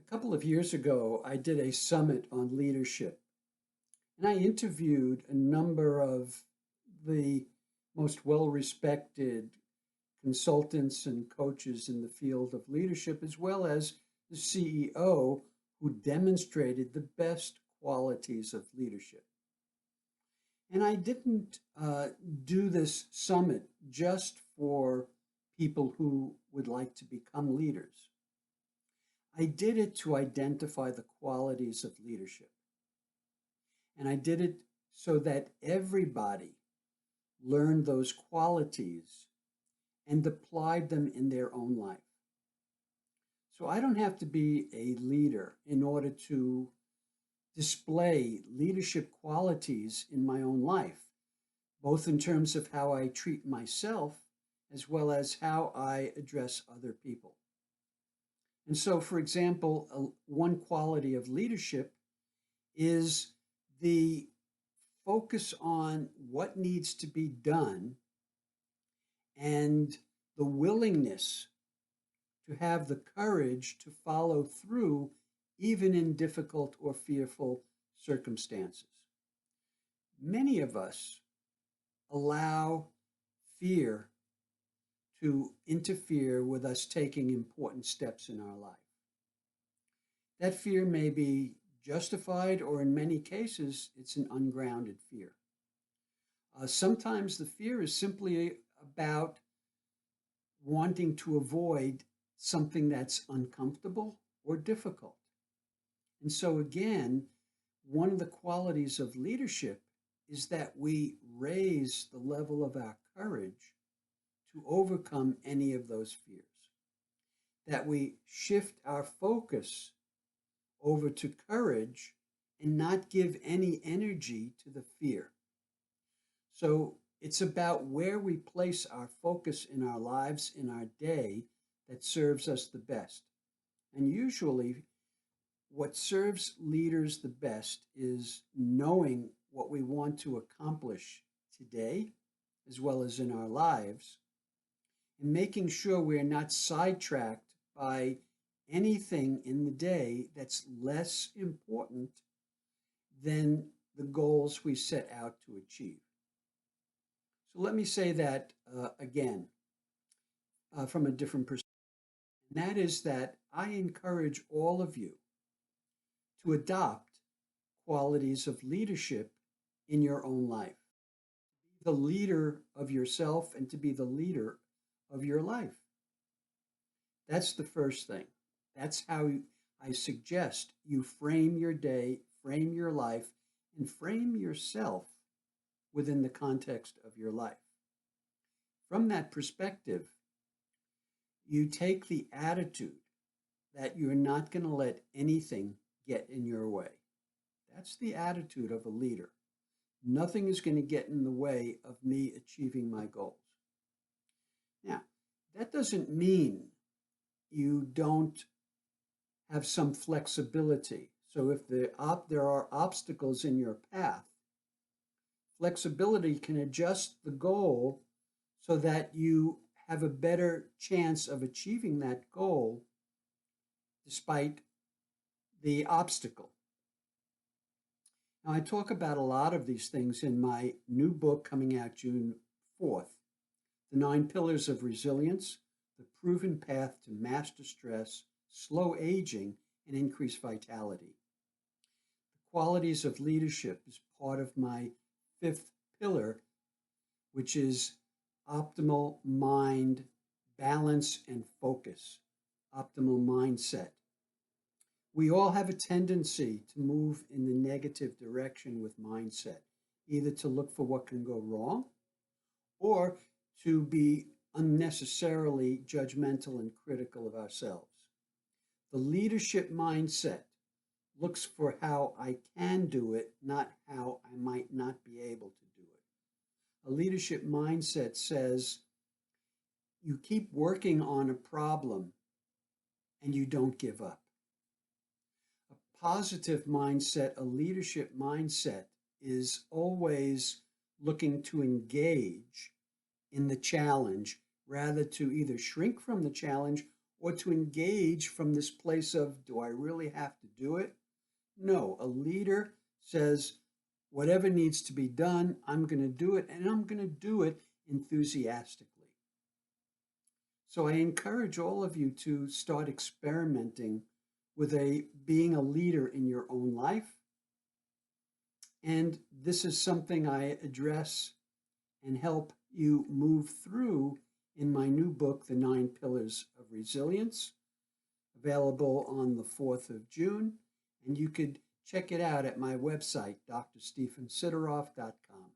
A couple of years ago, I did a summit on leadership, and I interviewed a number of the most well-respected consultants and coaches in the field of leadership, as well as the CEO who demonstrated the best qualities of leadership. And I didn't do this summit just for people who would like to become leaders. I did it to identify the qualities of leadership. And I did it so that everybody learned those qualities and applied them in their own life. So I don't have to be a leader in order to display leadership qualities in my own life, both in terms of how I treat myself as well as how I address other people. And so, for example, one quality of leadership is the focus on what needs to be done and the willingness to have the courage to follow through even in difficult or fearful circumstances. Many of us allow fear to interfere with us taking important steps in our life. That fear may be justified, or in many cases, it's an ungrounded fear. Sometimes the fear is simply about wanting to avoid something that's uncomfortable or difficult. And so, again, one of the qualities of leadership is that we raise the level of our courage to overcome any of those fears, that we shift our focus over to courage and not give any energy to the fear. So it's about where we place our focus in our lives, in our day, that serves us the best. And usually, what serves leaders the best is knowing what we want to accomplish today, as well as in our lives, and making sure we're not sidetracked by anything in the day that's less important than the goals we set out to achieve. So let me say that again from a different perspective. And that is that I encourage all of you to adopt qualities of leadership in your own life. Be the leader of yourself and to be the leader of your life. That's the first thing. That's how I suggest you frame your day, frame your life, and frame yourself within the context of your life. From that perspective, you take the attitude that you're not going to let anything get in your way. That's the attitude of a leader. Nothing is going to get in the way of me achieving my goals. Now, that doesn't mean you don't have some flexibility. So if there are obstacles in your path, flexibility can adjust the goal so that you have a better chance of achieving that goal despite the obstacle. Now, I talk about a lot of these things in my new book coming out June 4th, The 9 Pillars of Resilience, The Proven Path to Master Stress, Slow Aging, and Increase Vitality. The qualities of leadership is part of my 5th pillar, which is optimal mind, balance, and focus, optimal mindset. We all have a tendency to move in the negative direction with mindset, either to look for what can go wrong or to be unnecessarily judgmental and critical of ourselves. The leadership mindset looks for how I can do it, not how I might not be able to do it. A leadership mindset says you keep working on a problem and you don't give up. A positive mindset, a leadership mindset, is always looking to engage in the challenge rather to either shrink from the challenge or to engage from this place of, do I really have to do it? No, a leader says, whatever needs to be done, I'm going to do it, and I'm going to do it enthusiastically. So I encourage all of you to start experimenting with being a leader in your own life. And this is something I address and help you move through in my new book, The 9 Pillars of Resilience, available on the 4th of June. And you could check it out at my website, drstephensideroff.com.